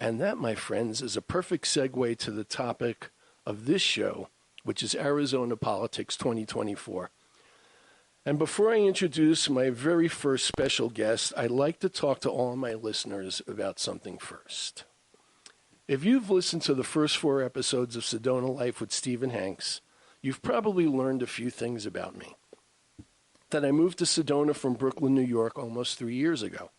And that, my friends, is a perfect segue to the topic of this show, which is Arizona Politics 2024. And before I introduce my very first special guest, I'd like to talk to all my listeners about something first. If you've listened to the first 4 episodes of Sedona Life with Stephen Hanks, you've probably learned a few things about me. That I moved to Sedona from Brooklyn, New York almost 3 years ago.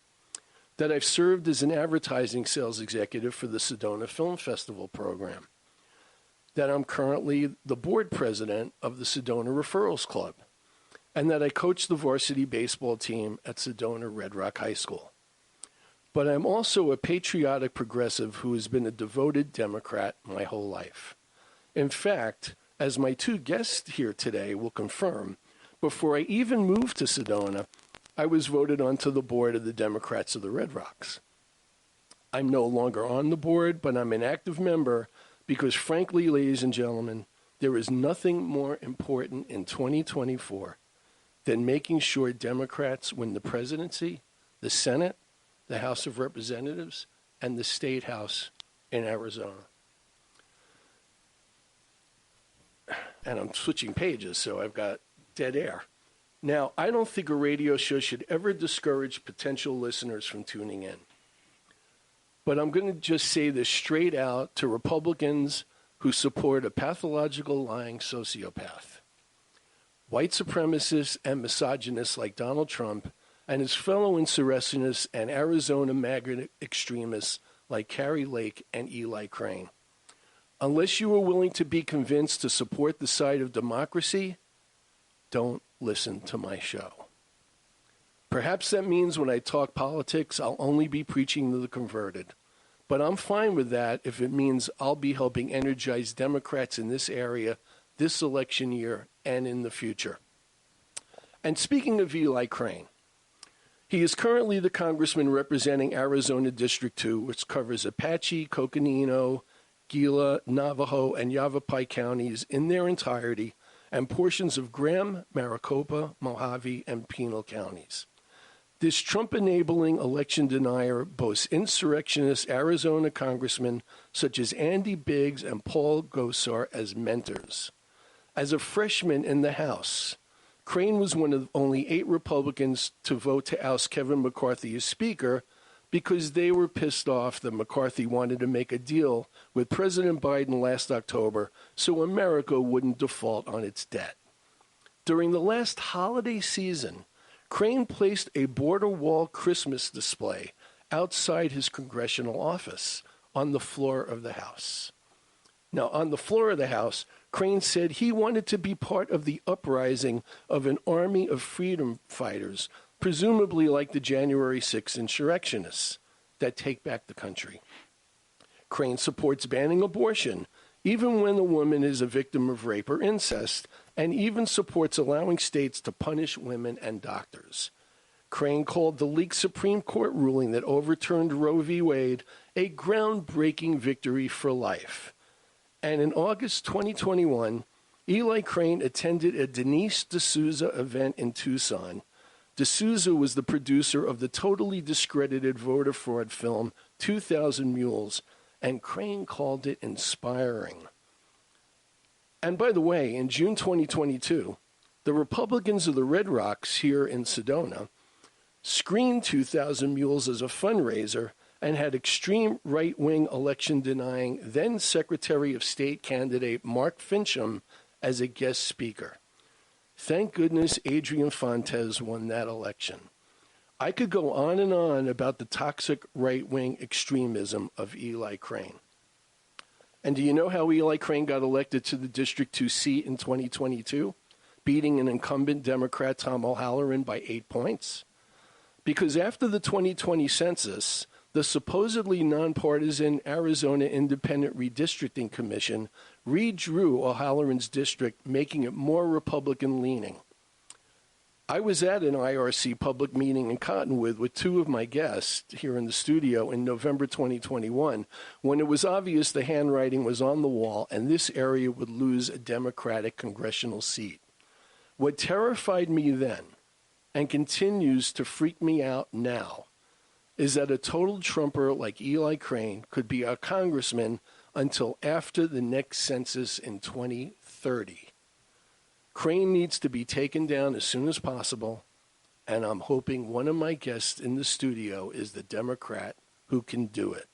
That I've served as an advertising sales executive for the Sedona Film Festival program. That I'm currently the board president of the Sedona Referrals Club. And that I coach the varsity baseball team at Sedona Red Rock High School. But I'm also a patriotic progressive who has been a devoted Democrat my whole life. In fact, as my 2 guests here today will confirm, before I even moved to Sedona, I was voted onto the board of the Democrats of the Red Rocks. I'm no longer on the board, but I'm an active member because, frankly, ladies and gentlemen, there is nothing more important in 2024 than making sure Democrats win the presidency, the Senate, the House of Representatives, and the State House in Arizona. And I'm switching pages, so I've got dead air. Now, I don't think a radio show should ever discourage potential listeners from tuning in. But I'm going to just say this straight out to Republicans who support a pathological lying sociopath. White supremacists and misogynists like Donald Trump and his fellow insurrectionists and Arizona MAGA extremists like Kari Lake and Eli Crane. Unless you are willing to be convinced to support the side of democracy, don't listen to my show. Perhaps that means when I talk politics, I'll only be preaching to the converted. But I'm fine with that if it means I'll be helping energize Democrats in this area this election year and in the future. And speaking of Eli Crane, he is currently the congressman representing Arizona District 2, which covers Apache, Coconino, Gila, Navajo, and Yavapai counties in their entirety, and portions of Graham, Maricopa, Mojave, and Pinal counties. This Trump-enabling election denier boasts insurrectionist Arizona congressmen such as Andy Biggs and Paul Gosar as mentors. As a freshman in the House, Crane was one of only 8 Republicans to vote to oust Kevin McCarthy as Speaker because they were pissed off that McCarthy wanted to make a deal with President Biden last October so America wouldn't default on its debt. During the last holiday season, Crane placed a border wall Christmas display outside his congressional office on the floor of the House. Now, on the floor of the House, Crane said he wanted to be part of the uprising of an army of freedom fighters, presumably like the January 6th insurrectionists that take back the country. Crane supports banning abortion, even when the woman is a victim of rape or incest, and even supports allowing states to punish women and doctors. Crane called the leaked Supreme Court ruling that overturned Roe v. Wade a groundbreaking victory for life. And in August 2021, Eli Crane attended a Denise D'Souza event in Tucson. D'Souza was the producer of the totally discredited voter fraud film 2,000 Mules, and Crane called it inspiring. And by the way, in June 2022, the Republicans of the Red Rocks here in Sedona screened 2,000 Mules as a fundraiser and had extreme right-wing election-denying then Secretary of State candidate Mark Fincham as a guest speaker. Thank goodness Adrian Fontes won that election. I could go on and on about the toxic right-wing extremism of Eli Crane. And do you know how Eli Crane got elected to the District 2 seat in 2022, beating an incumbent Democrat, Tom O'Halloran, by 8 points? Because after the 2020 census, the supposedly nonpartisan Arizona Independent Redistricting Commission redrew O'Halloran's district, making it more Republican-leaning. I was at an IRC public meeting in Cottonwood with 2 of my guests here in the studio in November 2021, when it was obvious the handwriting was on the wall and this area would lose a Democratic congressional seat. What terrified me then, and continues to freak me out now, is that a total Trumper like Eli Crane could be our congressman until after the next census in 2030. Crane needs to be taken down as soon as possible, and I'm hoping one of my guests in the studio is the Democrat who can do it.